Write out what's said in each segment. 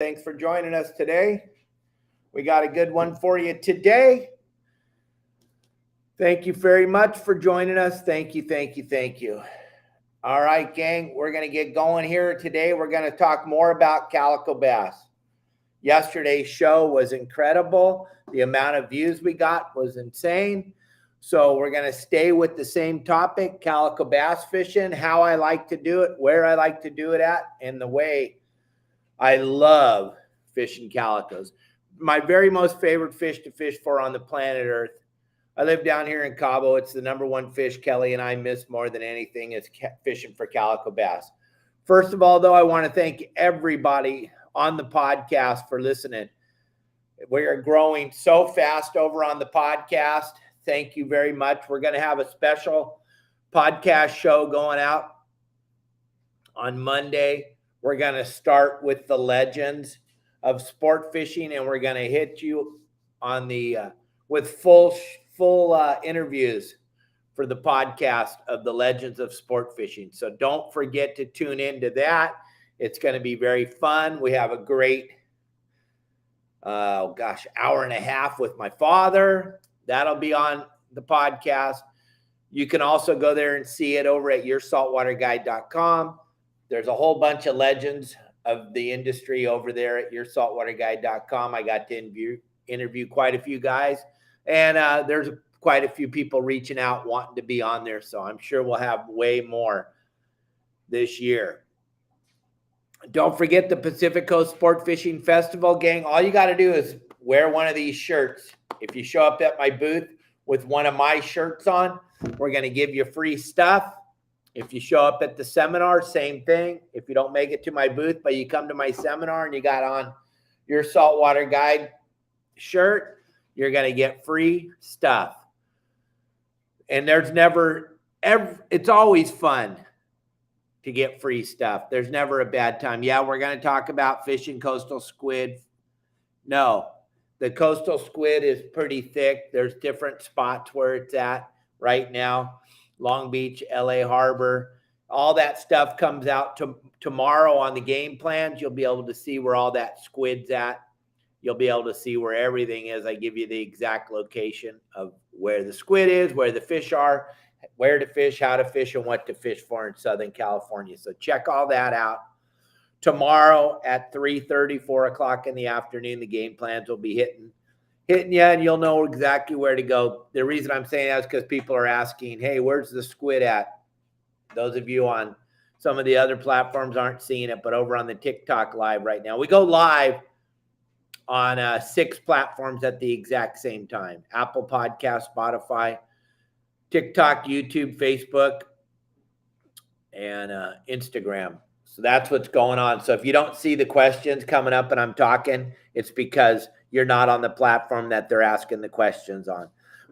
Thanks for joining us today. We got a good one for you today. Thank you very much for joining us. Thank you. All right, gang, we're going to get going here today. We're going to talk more about calico bass. Yesterday's show was incredible. The amount of views we got was insane. So we're going to stay with the same topic, calico bass fishing, how I like to do it, where I like to do it at, and the way I love fishing calicos. My very most favorite fish to fish for on the planet Earth. I live down here in Cabo. It's the number one fish Kelly and I miss more than anything is fishing for calico bass. First of all, though, I want to thank everybody on the podcast for listening. We are growing so fast over on the podcast. Thank you very much. We're going to have a special podcast show going out on Monday. We're going to start with the legends of sport fishing, and we're going to hit you on the with full interviews for the podcast of the legends of sport fishing. So don't forget to tune into that. It's going to be very fun. We have a great, hour and a half with my father. That'll be on the podcast. You can also go there and see it over at yoursaltwaterguide.com. There's a whole bunch of legends of the industry over there at yoursaltwaterguide.com. I got to interview quite a few guys, and there's quite a few people reaching out wanting to be on there. So I'm sure we'll have way more this year. Don't forget the Pacific Coast Sport Fishing Festival, gang. All you got to do is wear one of these shirts. If you show up at my booth with one of my shirts on, we're going to give you free stuff. If you show up at the seminar, same thing. If you don't make it to my booth, but you come to my seminar and you got on your Saltwater Guide shirt, you're going to get free stuff. And there's it's always fun to get free stuff. There's never a bad time. Yeah, we're going to talk about fishing coastal squid. No, the coastal squid is pretty thick. There's different spots where it's at right now. Long Beach, LA Harbor, all that stuff comes out tomorrow on the game plans. You'll be able to see where all that squid's at. You'll be able to see where everything is. I give you the exact location of where the squid is, where the fish are, where to fish, how to fish, and what to fish for in Southern California. So check all that out. Tomorrow at 3:30, 4 o'clock in the afternoon, the game plans will be hitting you, and you'll know exactly where to go. The reason I'm saying that is because people are asking, hey, where's the squid at? Those of you on some of the other platforms aren't seeing it, but over on the TikTok live right now, we go live on 6 platforms at the exact same time: Apple Podcast, Spotify, TikTok, YouTube, Facebook, and Instagram. So that's what's going on. So if you don't see the questions coming up and I'm talking, it's because you're not on the platform that they're asking the questions on.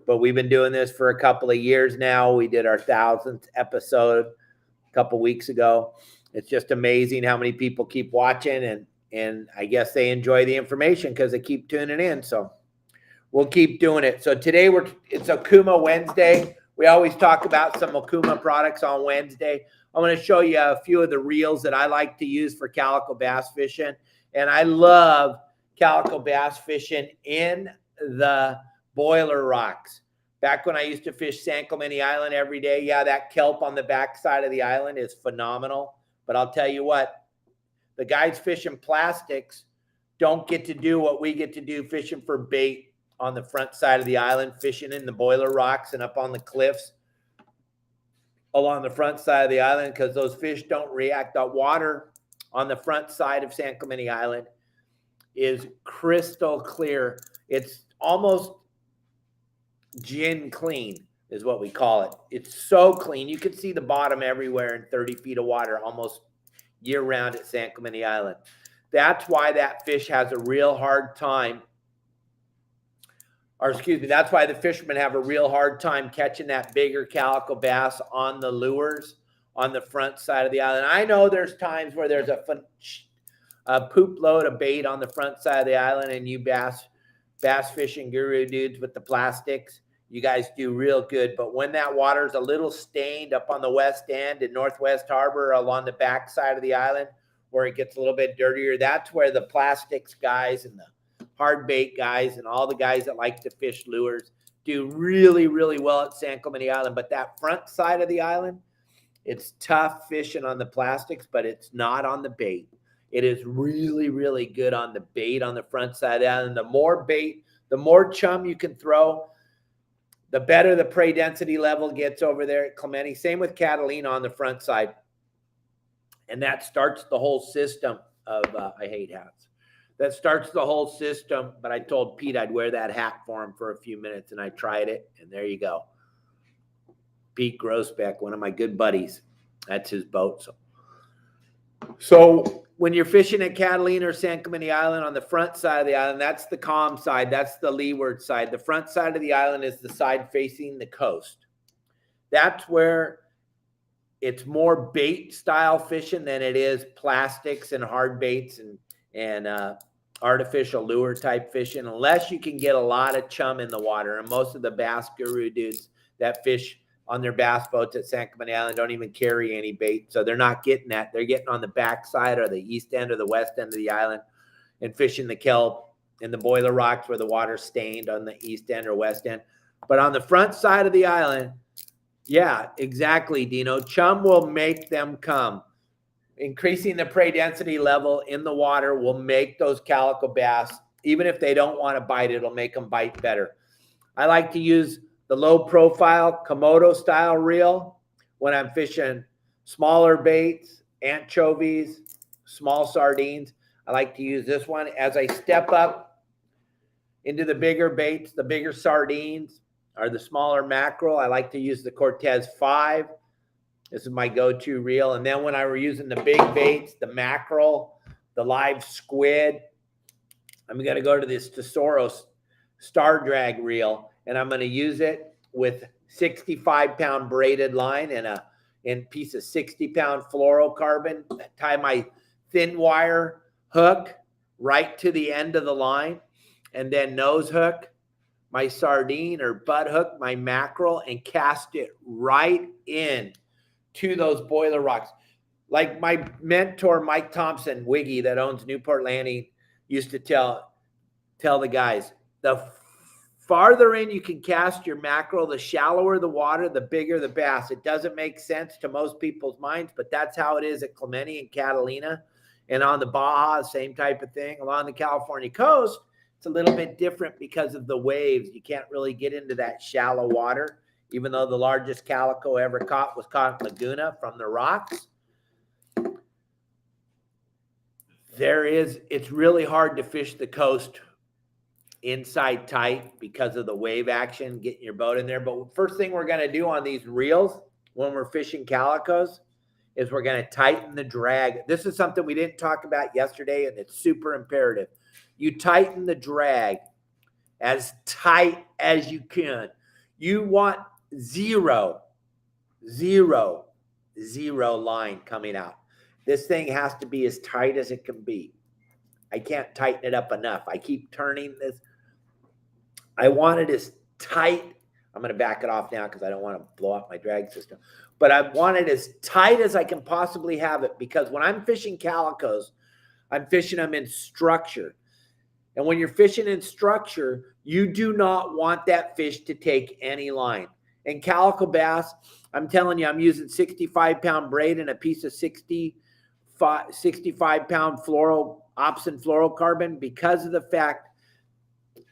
But we've been doing this for a couple of years now. We did our 1,000th episode a couple weeks ago. It's just amazing how many people keep watching, and I guess they enjoy the information because they keep tuning in. So we'll keep doing it. So today it's OKUMA Wednesday. We always talk about some OKUMA products on Wednesday. I'm going to show you a few of the reels that I like to use for calico bass fishing. And I love calico bass fishing in the boiler rocks. Back when I used to fish San Clemente Island every day, yeah, that kelp on the backside of the island is phenomenal. But I'll tell you what, the guys fishing plastics don't get to do what we get to do fishing for bait on the front side of the island, fishing in the boiler rocks and up on the cliffs along the front side of the island, because those fish don't react. The water on the front side of San Clemente Island is crystal clear. It's almost gin clean is what we call it. It's so clean. You can see the bottom everywhere in 30 feet of water almost year round at San Clemente Island. That's why that fish has a real hard time, that's why the fishermen have a real hard time catching that bigger calico bass on the lures on the front side of the island. I know there's times where there's a poop load of bait on the front side of the island, and you bass fishing guru dudes with the plastics, you guys do real good. But when that water's a little stained up on the west end and Northwest Harbor along the back side of the island, where it gets a little bit dirtier. That's where the plastics guys and the hard bait guys and all the guys that like to fish lures do really, really well at San Clemente Island. But that front side of the island, it's tough fishing on the plastics, but it's not on the bait. It is really, really good on the bait on the front side of the island. The more bait, the more chum you can throw, the better the prey density level gets over there at Clemente. Same with Catalina on the front side. And that starts the whole system of, I hate hats. That starts the whole system. But I told Pete I'd wear that hat for him for a few minutes, and I tried it, and there you go. Pete Grossbeck, one of my good buddies. That's his boat. So when you're fishing at Catalina or San Clemente Island, on the front side of the island, that's the calm side. That's the leeward side. The front side of the island is the side facing the coast. That's where it's more bait style fishing than it is plastics and hard baits and artificial lure type fishing, unless you can get a lot of chum in the water. And most of the bass guru dudes that fish on their bass boats at San Clemente Island don't even carry any bait. So they're not getting that. They're getting on the backside or the east end or the west end of the island and fishing the kelp and the boiler rocks where the water's stained on the east end or west end. But on the front side of the island, yeah, exactly, Dino. Chum will make them come. Increasing the prey density level in the water will make those calico bass, even if they don't want to bite, it'll make them bite better. I like to use the low profile Komodo style reel when I'm fishing smaller baits, anchovies, small sardines. I like to use this one as I step up into the bigger baits, the bigger sardines or the smaller mackerel. I like to use the Cortez 5. This is my go-to reel. And then when I were using the big baits, the mackerel, the live squid, I'm going to go to this Tesoro Star Drag reel, and I'm going to use it with 65-pound braided line and a piece of 60-pound fluorocarbon. Tie my thin wire hook right to the end of the line, and then nose hook my sardine or butt hook my mackerel and cast it right in to those boiler rocks. Like my mentor, Mike Thompson, Wiggy, that owns Newport Landing, used to tell the guys, the farther in you can cast your mackerel, the shallower the water, the bigger the bass. It doesn't make sense to most people's minds, but that's how it is at Clemente and Catalina. And on the Baja, same type of thing. Along the California coast, it's a little bit different because of the waves. You can't really get into that shallow water, even though the largest calico ever caught was caught in Laguna from the rocks. It's really hard to fish the coast inside tight because of the wave action, getting your boat in there. But first thing we're going to do on these reels when we're fishing calicos is we're going to tighten the drag. This is something we didn't talk about yesterday, and it's super imperative. You tighten the drag as tight as you can. You want zero line coming out. This thing has to be as tight as it can be. I can't tighten it up enough. I keep turning this. I want it as tight. I'm going to back it off now because I don't want to blow up my drag system. But I want it as tight as I can possibly have it, because when I'm fishing calicos, I'm fishing them in structure. And when you're fishing in structure, you do not want that fish to take any line. And calico bass, I'm telling you, I'm using 65-pound braid and a piece of 65-pound Opsin fluorocarbon because of the fact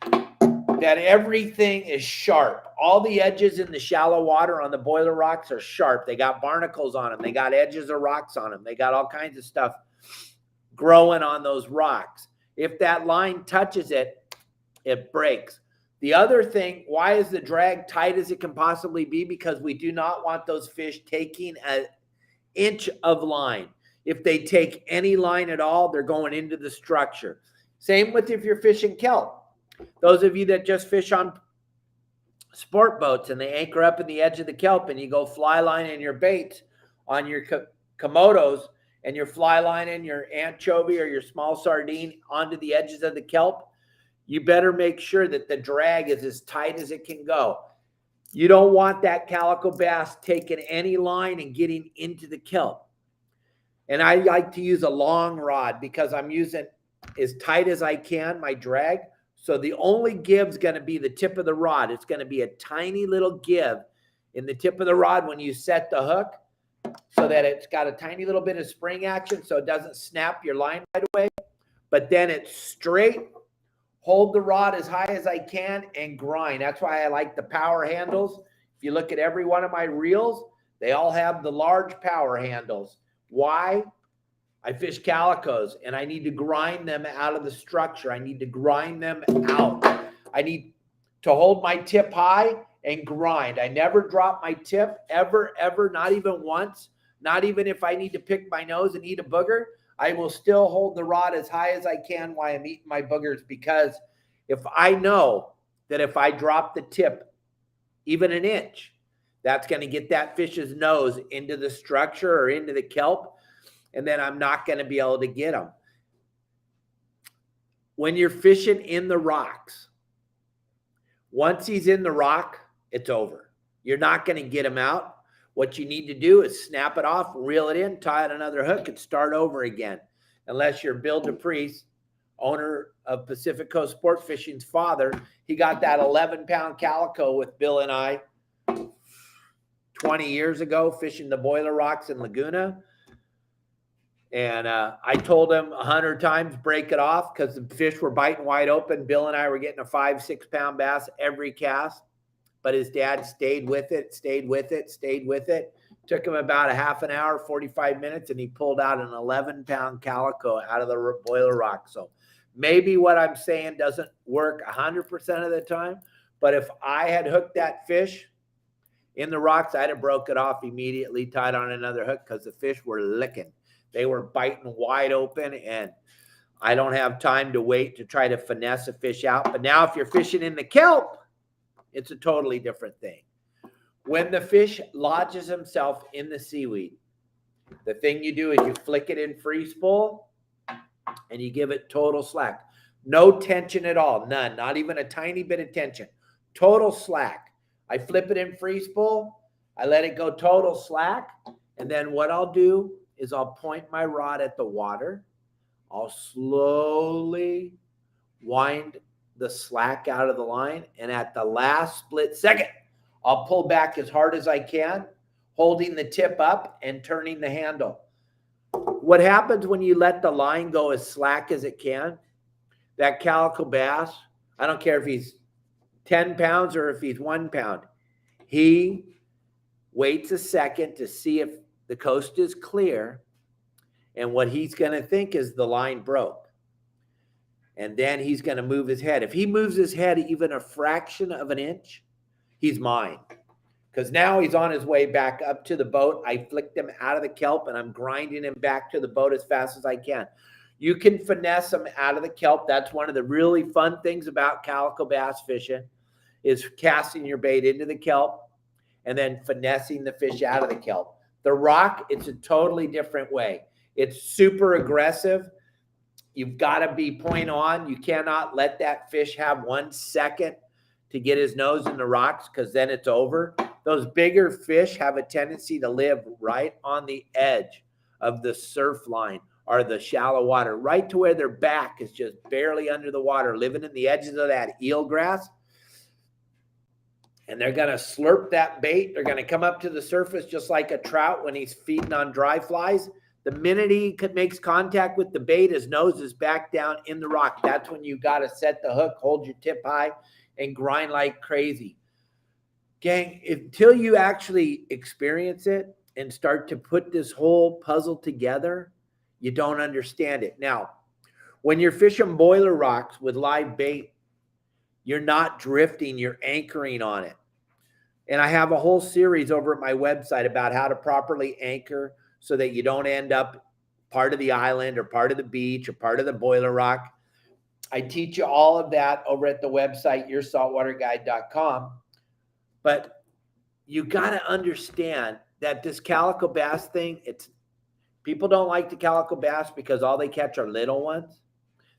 that everything is sharp. All the edges in the shallow water on the boiler rocks are sharp. They got barnacles on them. They got edges of rocks on them. They got all kinds of stuff growing on those rocks. If that line touches it, it breaks. The other thing, why is the drag tight as it can possibly be? Because we do not want those fish taking an inch of line. If they take any line at all, they're going into the structure. Same with if you're fishing kelp. Those of you that just fish on sport boats and they anchor up in the edge of the kelp and you go fly lining your bait on your Komodos and you're fly lining your anchovy or your small sardine onto the edges of the kelp, you better make sure that the drag is as tight as it can go. You don't want that calico bass taking any line and getting into the kelp. And I like to use a long rod because I'm using as tight as I can, my drag. So the only give is going to be the tip of the rod. It's going to be a tiny little give in the tip of the rod when you set the hook, so that it's got a tiny little bit of spring action so it doesn't snap your line right away. But then it's straight. Hold the rod as high as I can and grind. That's why I like the power handles. If you look at every one of my reels, they all have the large power handles. Why? I fish calicos and I need to grind them out of the structure. I need to grind them out. I need to hold my tip high and grind. I never drop my tip, ever, not even once. Not even if I need to pick my nose and eat a booger. I will still hold the rod as high as I can while I'm eating my boogers, because if I know that if I drop the tip even an inch, that's going to get that fish's nose into the structure or into the kelp, and then I'm not going to be able to get them. When you're fishing in the rocks, once he's in the rock, it's over. You're not going to get him out. What you need to do is snap it off, reel it in, tie it another hook, and start over again. Unless you're Bill DePriest, owner of Pacific Coast Sport Fishing's father. He got that 11-pound calico with Bill and I 20 years ago fishing the Boiler Rocks in Laguna. And I told him 100 times, break it off, because the fish were biting wide open. Bill and I were getting a 5-6 pound bass every cast. But his dad stayed with it. Took him about a half an hour, 45 minutes, and he pulled out an 11-pound calico out of the Boiler Rock. So maybe what I'm saying doesn't work 100% of the time. But if I had hooked that fish in the rocks, I'd have broke it off immediately, tied on another hook, because the fish were licking. They were biting wide open, and I don't have time to wait to try to finesse a fish out. But now if you're fishing in the kelp, it's a totally different thing. When the fish lodges himself in the seaweed, the thing you do is you flick it in free spool and you give it total slack. No tension at all, none, not even a tiny bit of tension. Total slack. I flip it in free spool, I let it go total slack, and then what I'll do is I'll point my rod at the water. I'll slowly wind the slack out of the line, and at the last split second, I'll pull back as hard as I can, holding the tip up and turning the handle. What happens when you let the line go as slack as it can? That calico bass, I don't care if he's 10 pounds or if he's 1 pound, he waits a second to see if the coast is clear, and what he's going to think is the line broke. And then he's going to move his head. If he moves his head even a fraction of an inch, he's mine. Because now he's on his way back up to the boat. I flicked him out of the kelp, and I'm grinding him back to the boat as fast as I can. You can finesse him out of the kelp. That's one of the really fun things about calico bass fishing, is casting your bait into the kelp and then finessing the fish out of the kelp. The rock, it's a totally different way. It's super aggressive. You've got to be point on. You cannot let that fish have 1 second to get his nose in the rocks, because then it's over. Those bigger fish have a tendency to live right on the edge of the surf line or the shallow water, right to where their back is just barely under the water, living in the edges of that eel grass. And they're going to slurp that bait. They're going to come up to the surface just like a trout when he's feeding on dry flies. The minute he makes contact with the bait, his nose is back down in the rock. That's when you got to set the hook, hold your tip high, and grind like crazy. Gang, until you actually experience it and start to put this whole puzzle together, you don't understand it. Now, when you're fishing boiler rocks with live bait, you're not drifting, you're anchoring on it. And I have a whole series over at my website about how to properly anchor so that you don't end up part of the island or part of the beach or part of the boiler rock. I teach you all of that over at the website, yoursaltwaterguide.com. But you got to understand that this calico bass thing, people don't like the calico bass because all they catch are little ones.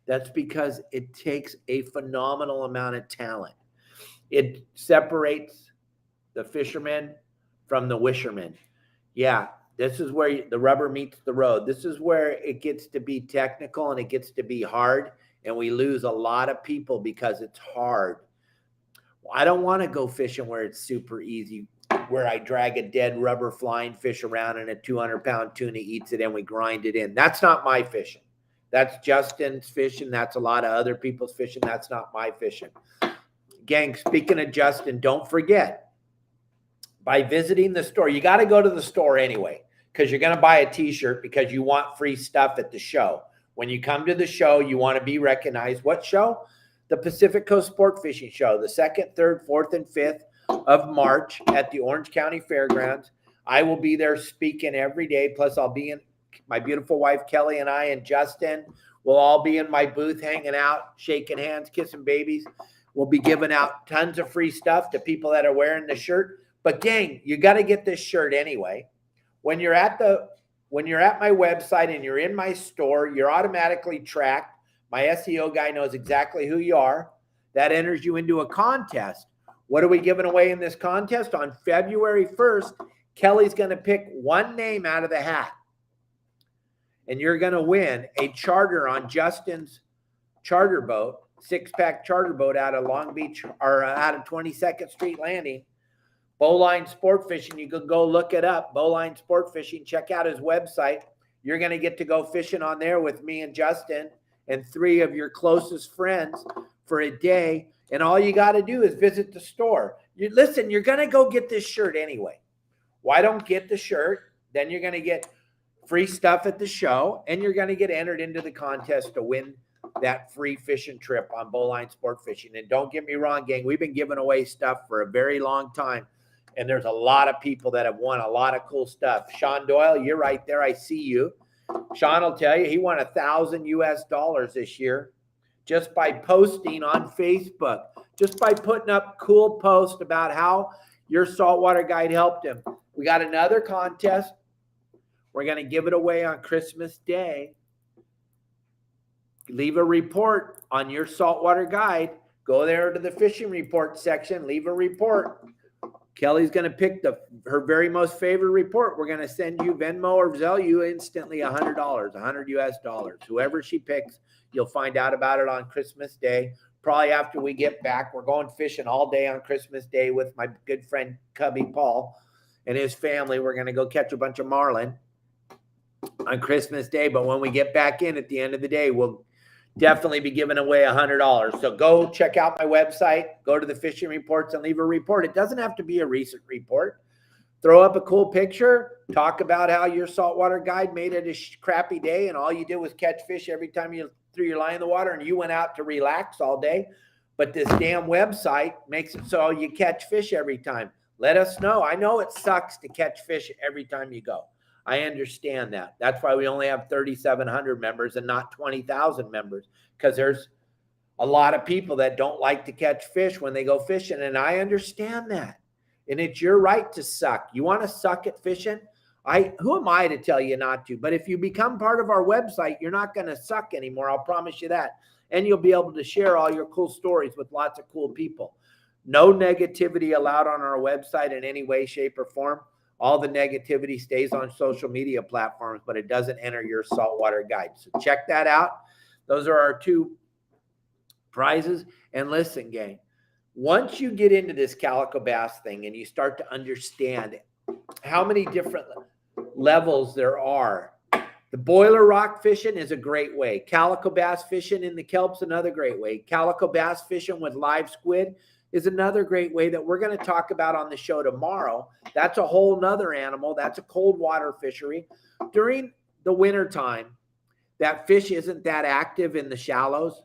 That's because it takes a phenomenal amount of talent. It separates the fisherman from the wisherman. Yeah, This is where the rubber meets the road. This is where it gets to be technical and it gets to be hard. And we lose a lot of people because it's hard. I don't want to go fishing where it's super easy, where I drag a dead rubber flying fish around and a 200-pound tuna eats it and we grind it in. That's not my fishing. That's Justin's fishing. That's a lot of other people's fishing. That's not my fishing. Gang, speaking of Justin, don't forget, by visiting the store, you got to go to the store anyway, because you're going to buy a t-shirt because you want free stuff at the show. When you come to the show, you want to be recognized. What show? The Pacific Coast Sport Fishing Show, the 2nd, 3rd, 4th, and 5th of March at the Orange County Fairgrounds. I will be there speaking every day. Plus, I'll be in, my beautiful wife, Kelly, and I, and Justin will all be in my booth hanging out, shaking hands, kissing babies. We'll be giving out tons of free stuff to people that are wearing the shirt. But gang, you got to get this shirt anyway. When you're at my website and you're in my store, you're automatically tracked. My SEO guy knows exactly who you are. That enters you into a contest. What are we giving away in this contest? On February 1st, Kelly's going to pick one name out of the hat. And you're going to win a charter on Justin's charter boat, 6-pack charter boat out of Long Beach, or out of 22nd Street Landing. Bowline Sport Fishing. You can go look it up. Bowline Sport Fishing. Check out his website. You're going to get to go fishing on there with me and Justin and 3 of your closest friends for a day. And all you got to do is visit the store. Listen, you're going to go get this shirt anyway. Why don't get the shirt? Then you're going to get free stuff at the show, and you're going to get entered into the contest to win that free fishing trip on Bowline Sport Fishing. And don't get me wrong, gang, we've been giving away stuff for a very long time. And there's a lot of people that have won a lot of cool stuff. Sean Doyle, you're right there. I see you. Sean will tell you he won $1,000 US this year just by posting on Facebook, just by putting up cool posts about how your saltwater guide helped him. We got another contest. We're going to give it away on Christmas Day. Leave a report on your saltwater guide. Go there to the fishing report section. Leave a report. Kelly's going to pick her very most favorite report. We're going to send you Venmo or Zelle you instantly $100, $100 US. Whoever she picks, you'll find out about it on Christmas Day. Probably after we get back. We're going fishing all day on Christmas Day with my good friend Cubby Paul and his family. We're going to go catch a bunch of marlin on Christmas Day. But when we get back in at the end of the day, we'll definitely be giving away $100. So go check out my website, go to the fishing reports and leave a report. It doesn't have to be a recent report. Throw up a cool picture, talk about how your saltwater guide made it a crappy day and all you did was catch fish every time you threw your line in the water and you went out to relax all day. But this damn website makes it so you catch fish every time. Let us know. I know it sucks to catch fish every time you go. I understand that. That's why we only have 3,700 members and not 20,000 members, because there's a lot of people that don't like to catch fish when they go fishing, and I understand that. And it's your right to suck. You want to suck at fishing? Who am I to tell you not to? But if you become part of our website, you're not going to suck anymore. I'll promise you that. And you'll be able to share all your cool stories with lots of cool people. No negativity allowed on our website in any way, shape, or form. All the negativity stays on social media platforms, but it doesn't enter your saltwater guide. So check that out. Those are our 2 prizes. And listen, gang, once you get into this calico bass thing and you start to understand how many different levels there are, the boiler rock fishing is a great way. Calico bass fishing in the kelp's another great way. Calico bass fishing with live squid is another great way that we're going to talk about on the show tomorrow. That's a whole nother animal. That's a cold water fishery. During the winter time, that fish isn't that active in the shallows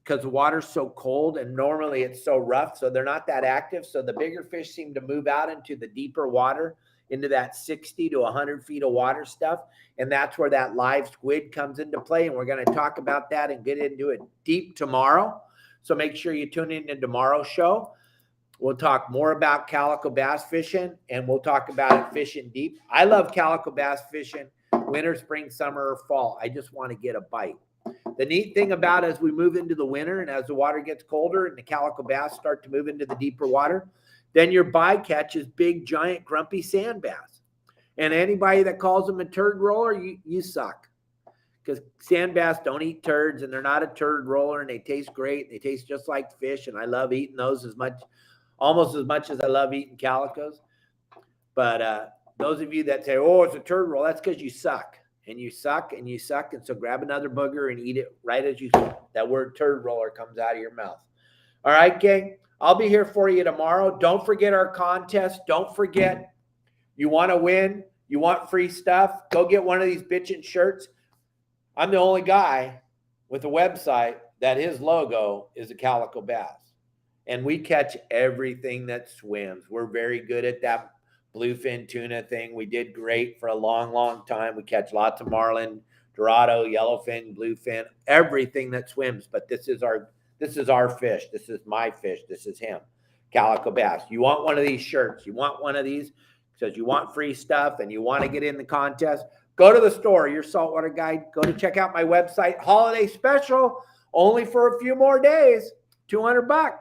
because the water's so cold and normally it's so rough. So they're not that active. So the bigger fish seem to move out into the deeper water, into that 60 to 100 feet of water stuff. And that's where that live squid comes into play. And we're going to talk about that and get into it deep tomorrow. So make sure you tune in to tomorrow's show. We'll talk more about calico bass fishing, and we'll talk about it fishing deep. I love calico bass fishing, winter, spring, summer, or fall. I just want to get a bite. The neat thing about as we move into the winter and as the water gets colder and the calico bass start to move into the deeper water, then your bycatch is big, giant, grumpy sand bass. And anybody that calls them a turd roller, you suck. Because sand bass don't eat turds, and they're not a turd roller, and they taste great. They taste just like fish, and I love eating those almost as much as I love eating calicos. But those of you that say, oh, it's a turd roll, that's because you suck. And you suck, and you suck. And so grab another booger and eat it right as that word turd roller comes out of your mouth. All right, gang. I'll be here for you tomorrow. Don't forget our contest. Don't forget, you want to win. You want free stuff. Go get one of these bitchin' shirts. I'm the only guy with a website that his logo is a calico bass. And we catch everything that swims. We're very good at that bluefin tuna thing. We did great for a long, long time. We catch lots of marlin, dorado, yellowfin, bluefin, everything that swims. But this is our fish. This is my fish. This is him, calico bass. You want one of these shirts? You want one of these because you want free stuff and you want to get in the contest? Go to the store, your saltwater guide. Go to check out my website. Holiday special, only for a few more days. $200.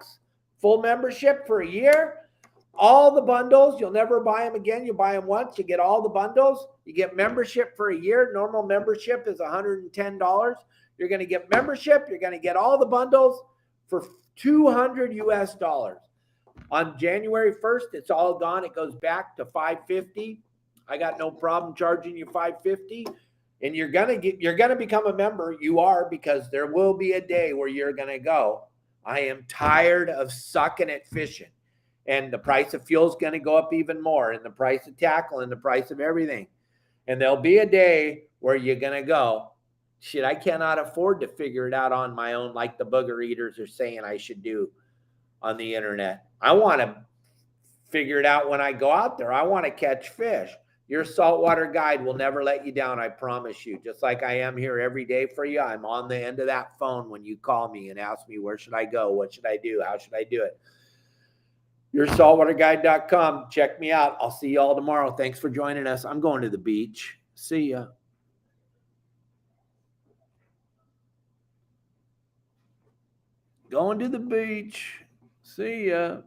Full membership for a year. All the bundles, you'll never buy them again. You buy them once, you get all the bundles. You get membership for a year. Normal membership is $110. You're going to get membership. You're going to get all the bundles for $200 US. On January 1st, it's all gone. It goes back to $550. I got no problem charging you $550. And you're going to become a member. You are, because there will be a day where you're going to go, I am tired of sucking at fishing. And the price of fuel is going to go up even more, and the price of tackle and the price of everything. And there'll be a day where you're going to go, shit, I cannot afford to figure it out on my own like the booger eaters are saying I should do on the internet. I want to figure it out when I go out there. I want to catch fish. Your saltwater guide will never let you down, I promise you. Just like I am here every day for you, I'm on the end of that phone when you call me and ask me, where should I go? What should I do? How should I do it? YourSaltwaterGuide.com. Check me out. I'll see you all tomorrow. Thanks for joining us. I'm going to the beach. See ya. Going to the beach. See ya.